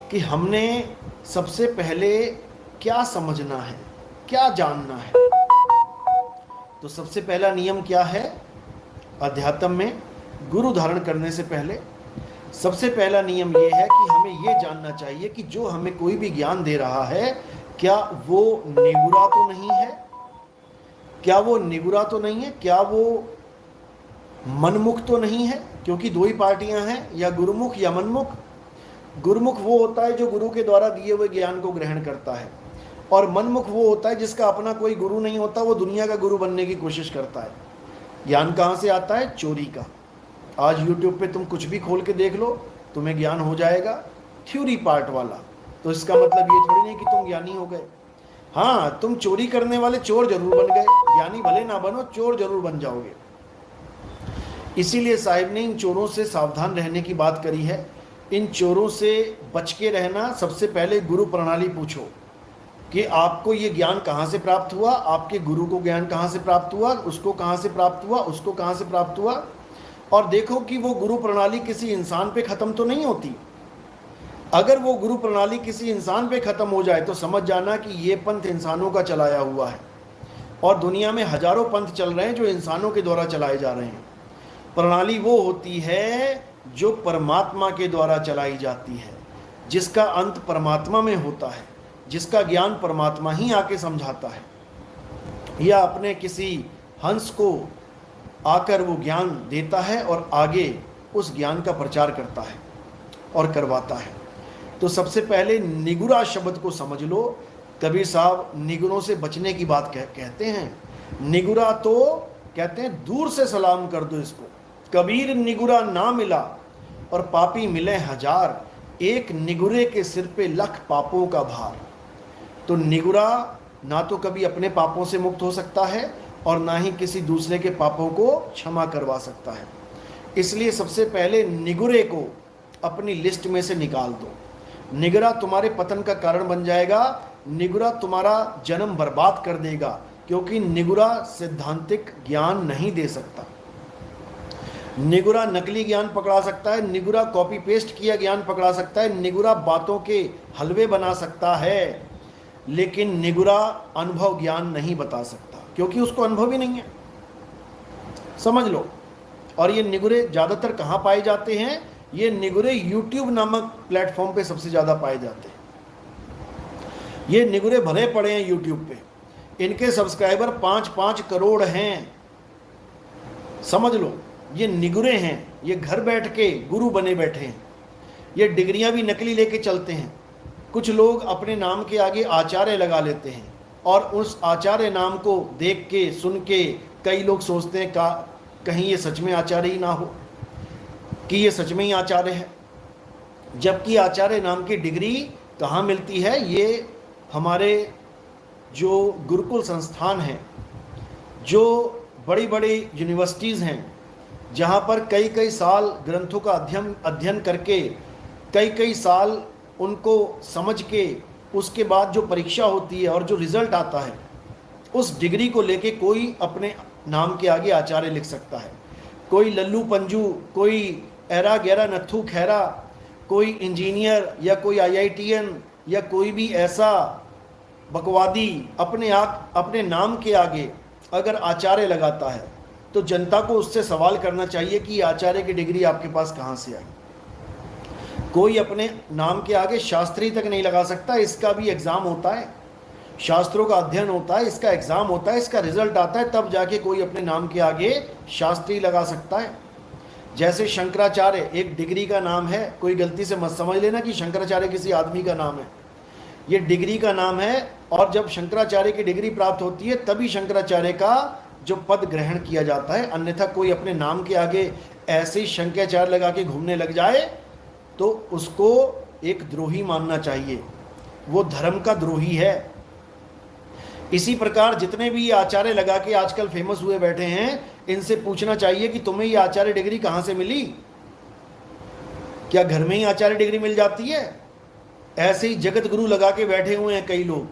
कि हमने सबसे पहले क्या समझना है, क्या जानना है। तो सबसे पहला नियम क्या है अध्यात्म में? गुरु धारण करने से पहले सबसे पहला नियम ये है कि हमें ये जानना चाहिए कि जो हमें कोई भी ज्ञान दे रहा है, क्या वो निगुरा तो नहीं है? क्या वो निगुरा तो नहीं है? क्या वो मनमुख तो नहीं है? क्योंकि दो ही पार्टियां हैं, या गुरुमुख या मनमुख। गुरुमुख वो होता है जो गुरु के द्वारा दिए हुए ज्ञान को ग्रहण करता है, और मनमुख वो होता है जिसका अपना कोई गुरु नहीं होता, वो दुनिया का गुरु बनने की कोशिश करता है। ज्ञान कहाँ से आता है? चोरी का। आज यूट्यूब पे तुम कुछ भी खोल के देख लो, तुम्हें ज्ञान हो जाएगा, थ्योरी पार्ट वाला। तो इसका मतलब ये थोड़ी नहीं कि तुम ज्ञानी हो गए। हाँ, तुम चोरी करने वाले चोर जरूर बन गए, ज्ञानी भले ना बनो, चोर जरूर बन जाओगे। इसीलिए साहिब ने इन चोरों से सावधान रहने की बात करी है। इन चोरों से बच के रहना, सबसे पहले गुरु प्रणाली पूछो कि आपको ये ज्ञान कहाँ से प्राप्त हुआ, आपके गुरु को ज्ञान कहाँ से प्राप्त हुआ, उसको कहाँ से प्राप्त हुआ, उसको कहाँ से प्राप्त हुआ। और देखो कि वो गुरु प्रणाली किसी इंसान पे ख़त्म तो नहीं होती। अगर वो गुरु प्रणाली किसी इंसान पे ख़त्म हो जाए तो समझ जाना कि ये पंथ इंसानों का चलाया हुआ है, और दुनिया में हजारों पंथ चल रहे हैं जो इंसानों के द्वारा चलाए जा रहे हैं। प्रणाली वो होती है जो परमात्मा के द्वारा चलाई जाती है, जिसका अंत परमात्मा में होता है, जिसका ज्ञान परमात्मा ही आके समझाता है, या अपने किसी हंस को आकर वो ज्ञान देता है और आगे उस ज्ञान का प्रचार करता है और करवाता है। तो सबसे पहले निगुरा शब्द को समझ लो। कबीर साहब निगुरों से बचने की बात कहते हैं। निगुरा तो कहते हैं दूर से सलाम कर दो इसको। कबीर निगुरा ना मिला और पापी मिले हजार, एक निगुरे के सिर पे लख पापों का भार। तो निगुरा ना तो कभी अपने पापों से मुक्त हो सकता है और ना ही किसी दूसरे के पापों को क्षमा करवा सकता है। इसलिए सबसे पहले निगुरे को अपनी लिस्ट में से निकाल दो। निगुरा तुम्हारे पतन का कारण बन जाएगा। निगुरा तुम्हारा जन्म बर्बाद कर देगा, क्योंकि निगुरा सिद्धांतिक ज्ञान नहीं दे सकता। निगुरा नकली ज्ञान पकड़ा सकता है, निगुरा कॉपी पेस्ट किया ज्ञान पकड़ा सकता है, निगुरा बातों के हलवे बना सकता है, लेकिन निगुरा अनुभव ज्ञान नहीं बता सकता, क्योंकि उसको अनुभव ही नहीं है। समझ लो। और ये निगुरे ज़्यादातर कहाँ पाए जाते हैं? ये निगुरे YouTube नामक प्लेटफॉर्म पे सबसे ज़्यादा पाए जाते हैं। ये निगुरे भरे पड़े हैं YouTube पे, इनके सब्सक्राइबर 5-5 करोड़ हैं। समझ लो, ये निगुरे हैं, ये घर बैठ के गुरु बने बैठे हैं। ये डिग्रियां भी नकली लेके चलते हैं। कुछ लोग अपने नाम के आगे आचार्य लगा लेते हैं, और उस आचार्य नाम को देख के सुन के कई लोग सोचते हैं कहीं ये सच में आचार्य ही ना हो, कि ये सच में ही आचार्य है। जबकि आचार्य नाम की डिग्री कहाँ मिलती है? ये हमारे जो गुरुकुल संस्थान हैं, जो बड़ी बड़ी यूनिवर्सिटीज़ हैं, जहाँ पर कई कई साल ग्रंथों का अध्ययन करके, कई कई साल उनको समझ के, उसके बाद जो परीक्षा होती है और जो रिज़ल्ट आता है, उस डिग्री को लेके कोई अपने नाम के आगे आचार्य लिख सकता है। कोई लल्लू पंजू, कोई एरा गैरा नत्थू खैरा, कोई इंजीनियर या कोई IITN या कोई भी ऐसा बकवादी अपने नाम के आगे अगर आचार्य लगाता है, तो जनता को उससे सवाल करना चाहिए कि आचार्य की डिग्री आपके पास कहाँ से आई। कोई अपने नाम के आगे शास्त्री तक नहीं लगा सकता। इसका भी एग्ज़ाम होता है, शास्त्रों का अध्ययन होता है, इसका एग्ज़ाम होता है, इसका रिजल्ट आता है, तब जाके कोई अपने नाम के आगे शास्त्री लगा सकता है। जैसे शंकराचार्य एक डिग्री का नाम है, कोई गलती से मत समझ लेना कि शंकराचार्य किसी आदमी का नाम है। ये डिग्री का नाम है, और जब शंकराचार्य की डिग्री प्राप्त होती है तभी शंकराचार्य का जो पद ग्रहण किया जाता है। अन्यथा कोई अपने नाम के आगे ऐसे ही शंकराचार्य लगा के घूमने लग जाए तो उसको एक द्रोही मानना चाहिए, वो धर्म का द्रोही है। इसी प्रकार जितने भी ये आचार्य लगा के आजकल फेमस हुए बैठे हैं, इनसे पूछना चाहिए कि तुम्हें ये आचार्य डिग्री कहाँ से मिली? क्या घर में ही आचार्य डिग्री मिल जाती है? ऐसे ही जगत गुरु लगा के बैठे हुए हैं कई लोग।